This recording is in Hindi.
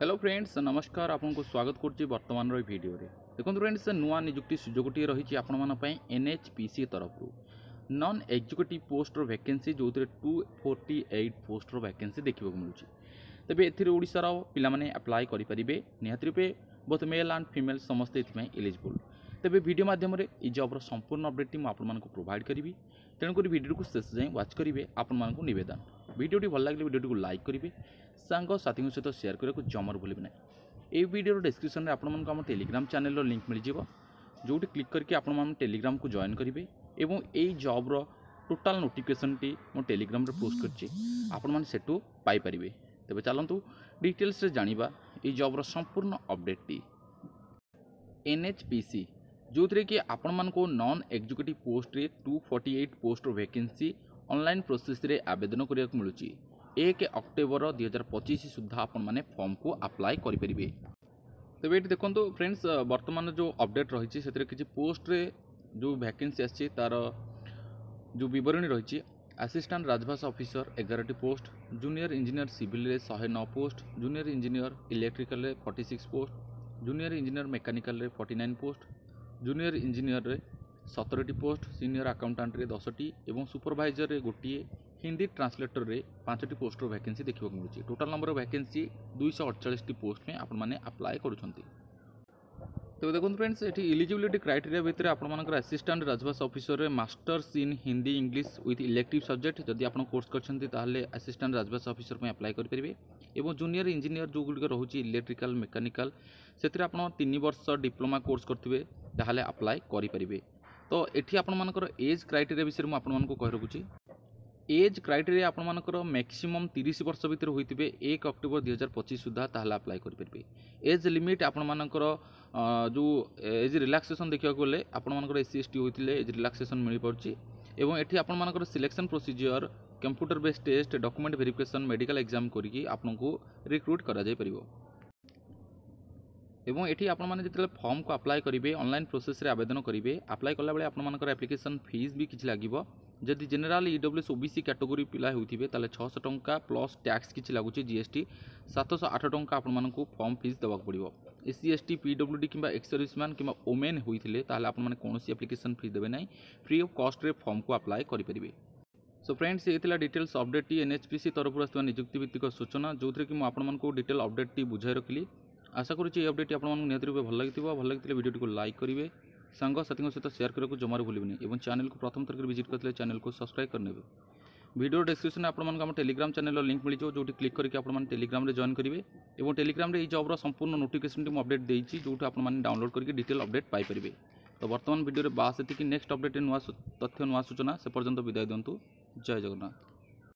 हेलो फ्रेंड्स नमस्कार आपको स्वागत करुच्ची बर्तमान वीडियो रे देखो फ्रेंड्स नुआ निजुक्ति सुजोगटी रही आपण एनएचपीसी तरफ नॉन एग्जीक्यूटिव पोस्ट वैकेंसी जो 248 पोस्ट वैकेंसी देखा मिलूँ तेज एशार पाने अप्लाई करेंगे निहत रूपे बोथ मेल एंड फीमेल समस्ते एलिजिबल तेज वीडियो मध्यम जॉब्र संपूर्ण अपडेट मुझे प्रोवाइड करी तेणुक वीडियो को शेष जाए वाच करेंगे आपण नवेदन वीडियो भल लगे वीडियो को लाइक करेंगे सांग साथी सहित शेयर करने को जमार भूलें ना ये वीडियो डिस्क्रिप्शन में आपम टेलीग्राम चैनल लिंक मिल जाव जो क्लिक करके आपण टेलीग्राम को जॉइन करेंगे एवं यही जॉब्र टोटाल नोटिफिकेशन टी मो टेलीग्राम रे पोस्ट कर पाइपर तेज चलतु डिटेल्स जाना ये जॉब्र संपूर्ण अपडेट टी एनएचपीसी जो थे कि आपण मान को नॉन एग्जीक्यूटिव पोस्ट रे 248 पोस्ट वैकेंसी ऑनलाइन प्रोसेस रे आवेदन करने को मिलूँ 1 अक्टोबर 2025 सुधा आपण मैंने फॉर्म को अप्लाई करेंगे तेज ये देखो फ्रेंड्स वर्तमान जो अपडेट रही है किसी पोस्ट रे जो वैकेंसी आसी तार जो बरणी रही असिस्टेंट राजभाषा ऑफिसर 11टी पोस्ट जूनियर इंजीनियर सिविल रे 109 पोस्ट जूनियर इंजीनियर इलेक्ट्रिकल रे 46 पोस्ट जूनियर इंजीनियर मेकानिकल रे 49 पोस्ट जूनियर इंजीनियर रे 17टी पोस्ट सीनियर अकाउंटेंट रे 10टी एवं सुपरवाइजर रे गोटे हिंदी ट्रांसलेटर रे 5टी पोस्ट वैकेंसी देखा मिलूँ टोटाल नंबर वैकेंसी 248 पोस्ट में आपण मैंने अप्लाई करुँच तो देखो फ्रेंड्स ये एलिजिबिलिटी क्राइटेरिया भितर आपर assistant Rajbhasha officer masters in Hindi English with elective subject जदि आप कोर्स करते असिस्टेंट राजभाषा ऑफिसर में अप्लाई करेंगे एवं जूनियर इंजीनियर जो गुड़िक रोचे इलेक्ट्रिकल मेकानिकल से 3 वर्ष डिप्लोमा कोर्स करते अप्लाई करेंगे तो ये आपर एज क्राइटेरिया विषय में आपको कही रखुच्छी एज क्राइटेरिया आपर मैक्सिमम 30 वर्ष भितर होते 1 अक्टोबर 2025 सुधा अप्लाई करेंगे एज लिमिट आपर जो एज रिलैक्सेशन देखा गले आपर एस सी एस टी होते एज रिलैक्सेशन मिल पार्टी एवं ये आपर selection procedure computer based test document verification medical exam करके आपको रिक्रूट करा जाय परिबो एवं ये आपने फॉर्म को अप्लाई करेंगे ऑनलाइन प्रोसेस रे आवेदन करेंगे अप्लाई कला बेले आपर एप्लिकेशन फीस भी किसी लगे जदि जनरल ईडब्ल्यूएस ओबीसी कैटेगरी पिला होथिबे ताले 600 टंका प्लस टैक्स किछि लागुछि जीएसटी 708 टंका आपको फॉर्म फीस देवाक पड़िबो एससी एसटी पीडब्ल्यूडी किंबा एक्स सर्विसमैन किंबा ओमेन होइथिले ताले आपन कौन एप्लिकेशन फीस देबे नहीं फ्री ऑफ कॉस्ट रे फॉर्म को अप्लाई करेंगे सो फ्रेंड्स ये डिटेल्स अपडेट टी एनएचपीसी तरफ आसुवा नियुक्ति भित्तिक सूचना जो थी कि आपको डिटेल अपडेट टी बुझाई रखिली आशा करुँची अपडेट आपको निहत रूपे भल लगी वीडियो को लाइक करेंगे सांग साथी सहित शेयर करने को जमार भूलें और चैनल को प्रथम थर विजिट करते चैनल को सब्सक्राइब करने वीडियो डिस्क्रिप्शन में आपको टेलीग्राम चैनल लिंक मिल जो क्लिक करके आप टेलीग्राम रे जॉइन करेंगे और टेलीग्राम रे जॉब्र संपूर्ण नोटिफिकेशन टी अपडेट देती जो आपने डाउनलोड करके डिटेल अपडेट पाइपर तो वर्तमान वीडियो बास एति नेक्स्ट अपडेट नुआ तथ्य नुआ सूचना से पर्यंत विदाय दिंतु जय जगन्नाथ।